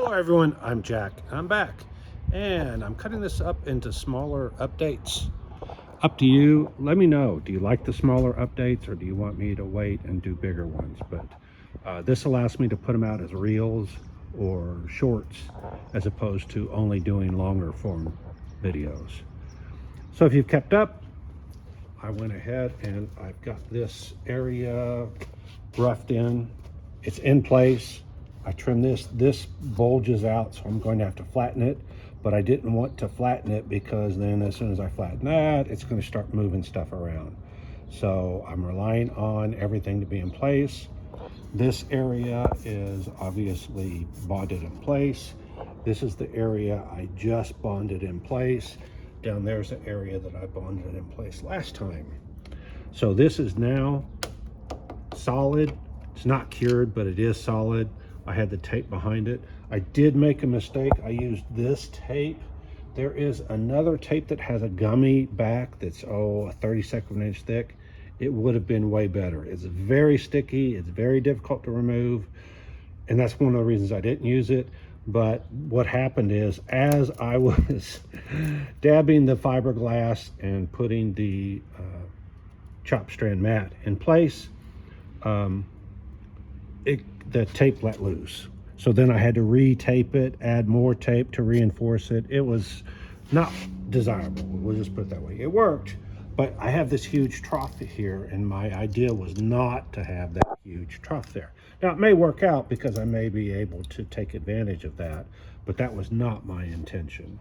Hello everyone, I'm Jack. I'm back and I'm cutting this up into smaller updates. Up to you. Let me know, do you like the smaller updates or do you want me to wait and do bigger ones? But this allows me to put them out as reels or shorts as opposed to only doing longer form videos. So if you've kept up, I went ahead and I've got this area roughed in. It's in place. I trimmed this bulges out, so I'm going to have to flatten it, but I didn't want to flatten it because then as soon as I flatten that, it's going to start moving stuff around. So I'm relying on everything to be in place. This area is obviously bonded in place. This is the area I just bonded in place. Down there's the area that I bonded in place last time. So this is now solid. It's not cured, but it is solid. I had the tape behind it. I did make a mistake. I used this tape. There is another tape that has a gummy back that's, a 32nd of an inch thick. It would have been way better. It's very sticky. It's very difficult to remove. And that's one of the reasons I didn't use it. But what happened is, as I was dabbing the fiberglass and putting the chop strand mat in place, the tape let loose. So then I had to re-tape it, add more tape to reinforce it. It was not desirable, we'll just put it that way. It worked, but I have this huge trough here, and my idea was not to have that huge trough there. Now, it may work out because I may be able to take advantage of that, but that was not my intention.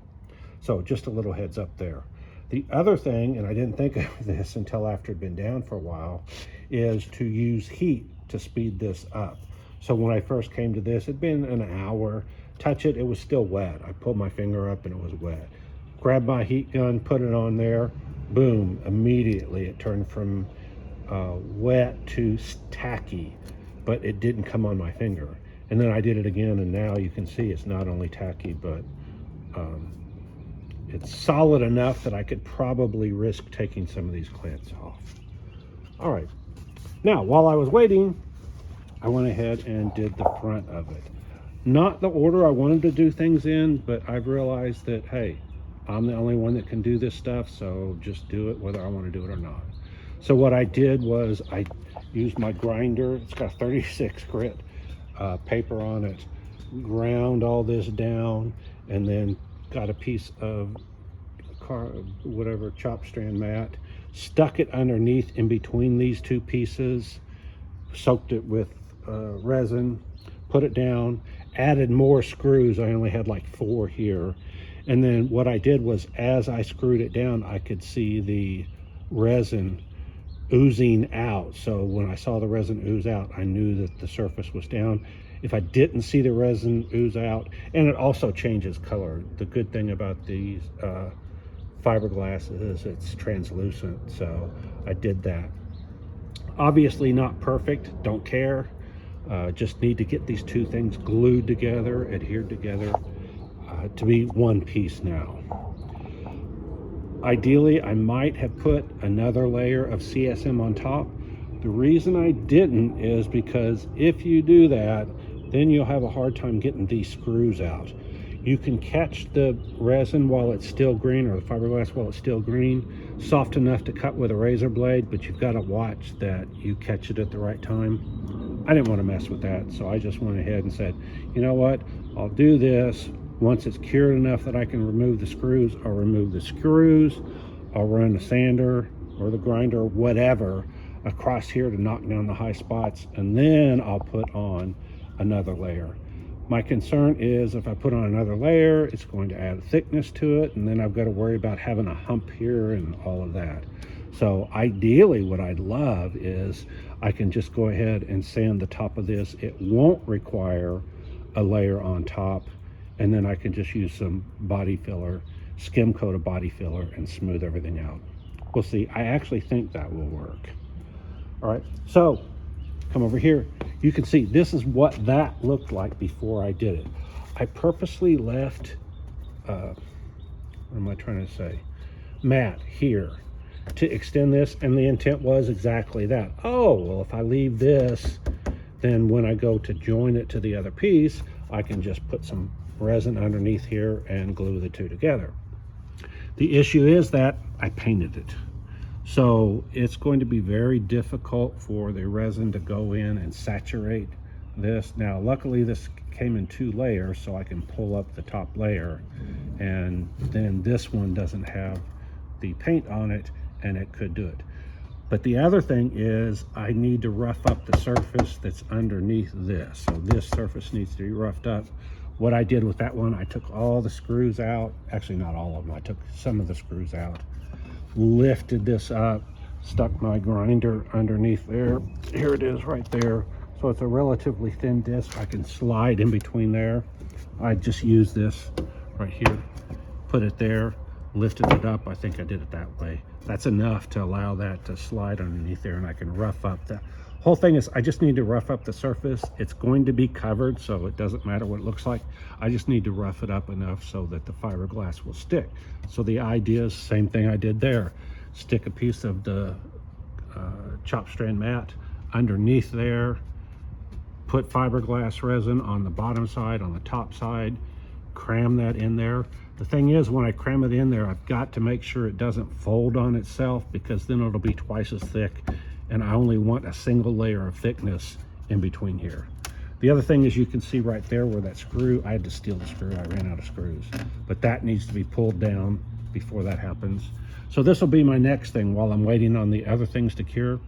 So just a little heads up there. The other thing, and I didn't think of this until after it'd been down for a while, is to use heat to speed this up. So when I first came to this, it'd been an hour. Touch it, it was still wet. I pulled my finger up and it was wet. Grabbed my heat gun, put it on there, boom, immediately it turned from wet to tacky, but it didn't come on my finger. And then I did it again, and now you can see it's not only tacky, but it's solid enough that I could probably risk taking some of these clamps off. All right, now while I was waiting, I went ahead and did the front of it. Not the order I wanted to do things in, but I've realized that, hey, I'm the only one that can do this stuff, so just do it whether I want to do it or not. So what I did was I used my grinder. It's got 36 grit paper on it, ground all this down, and then got a piece of chop strand mat, stuck it underneath in between these two pieces, soaked it with resin, put it down, added more screws. I only had like 4 here. And then what I did was, as I screwed it down, I could see the resin oozing out. So when I saw the resin ooze out, I knew that the surface was down. If I didn't see the resin ooze out, and it also changes color. The good thing about these fiberglass is it's translucent, so I did that. Obviously not perfect, don't care. Just need to get these two things glued together, adhered together, to be one piece now. Ideally, I might have put another layer of CSM on top. The reason I didn't is because if you do that, then you'll have a hard time getting these screws out. You can catch the resin while it's still green, or the fiberglass while it's still green, soft enough to cut with a razor blade, but you've got to watch that you catch it at the right time. I didn't want to mess with that, so I just went ahead and said, you know what, I'll do this. Once it's cured enough that I can remove the screws, I'll remove the screws. I'll run the sander or the grinder, whatever, across here to knock down the high spots, and then I'll put on another layer. My concern is if I put on another layer, it's going to add thickness to it, and then I've got to worry about having a hump here and all of that. So ideally, what I'd love is I can just go ahead and sand the top of this. It won't require a layer on top, and then I can just use some body filler, skim coat of body filler, and smooth everything out. We'll see. I actually think that will work. All right, so come over here. You can see this is what that looked like before I did it. I purposely left, what am I trying to say? Mat here to extend this, and the intent was exactly that. Oh, well, if I leave this, then when I go to join it to the other piece, I can just put some resin underneath here and glue the two together. The issue is that I painted it. So it's going to be very difficult for the resin to go in and saturate this. Now, luckily this came in 2 layers, so I can pull up the top layer, and then this one doesn't have the paint on it, and it could do it. But the other thing is I need to rough up the surface that's underneath this. So this surface needs to be roughed up. What I did with that one, I took all the screws out. Actually, not all of them. I took some of the screws out, lifted this up, stuck my grinder underneath there. Here it is right there. So it's a relatively thin disc. I can slide in between there. I just used this right here, put it there, lifted it up. I think I did it that way. That's enough to allow that to slide underneath there, and I can rough up the whole thing. Is I just need to rough up the surface. It's going to be covered, so it doesn't matter what it looks like. I just need to rough it up enough so that the fiberglass will stick. So the idea is same thing I did there. Stick a piece of the chopped strand mat underneath there, put fiberglass resin on the bottom side, on the top side, cram that in there. The thing is, when I cram it in there, I've got to make sure it doesn't fold on itself, because then it'll be twice as thick, and I only want a single layer of thickness in between here. The other thing is, you can see right there where that screw, I had to steal the screw, I ran out of screws, but that needs to be pulled down before that happens. So this will be my next thing while I'm waiting on the other things to cure.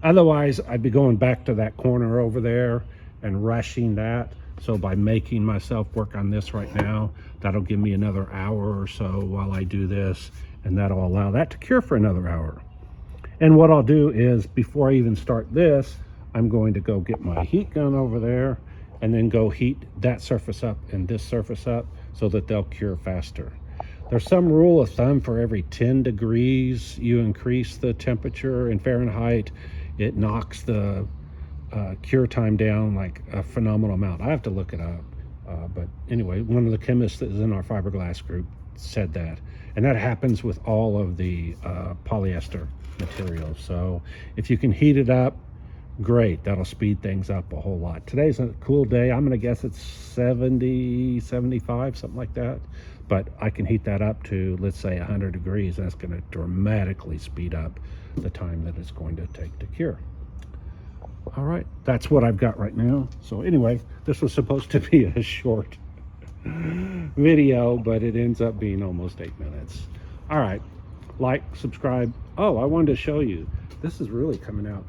Otherwise, I'd be going back to that corner over there and rushing that. So by making myself work on this right now, that'll give me another hour or so while I do this, and that'll allow that to cure for another hour. And what I'll do is, before I even start this, I'm going to go get my heat gun over there and then go heat that surface up and this surface up so that they'll cure faster. There's some rule of thumb for every 10 degrees you increase the temperature in Fahrenheit, it knocks the cure time down like a phenomenal amount. I have to look it up, but anyway, one of the chemists that is in our fiberglass group said that, and that happens with all of the polyester materials. So if you can heat it up, great, that'll speed things up a whole lot. Today's a cool day. I'm gonna guess it's 70, 75, something like that, but I can heat that up to, let's say, 100 degrees. That's gonna dramatically speed up the time that it's going to take to cure. All right, that's what I've got right now. So anyway, this was supposed to be a short video, but it ends up being almost 8 minutes. All right, like, subscribe. Oh, I wanted to show you, this is really coming out.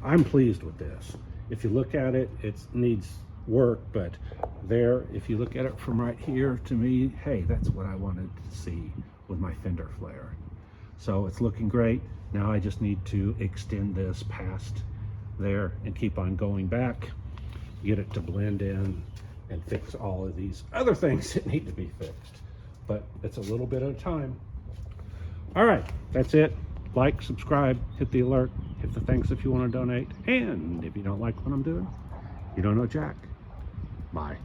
I'm pleased with this. If you look at it, it needs work, but there, if you look at it from right here, to me, hey, that's what I wanted to see with my fender flare. So it's looking great. Now I just need to extend this past there and keep on going back, get it to blend in and fix all of these other things that need to be fixed, but it's a little bit at a time. All right, that's it. Like, subscribe, hit the alert, hit the thanks if you want to donate, and if you don't like what I'm doing, you don't know Jack. Bye.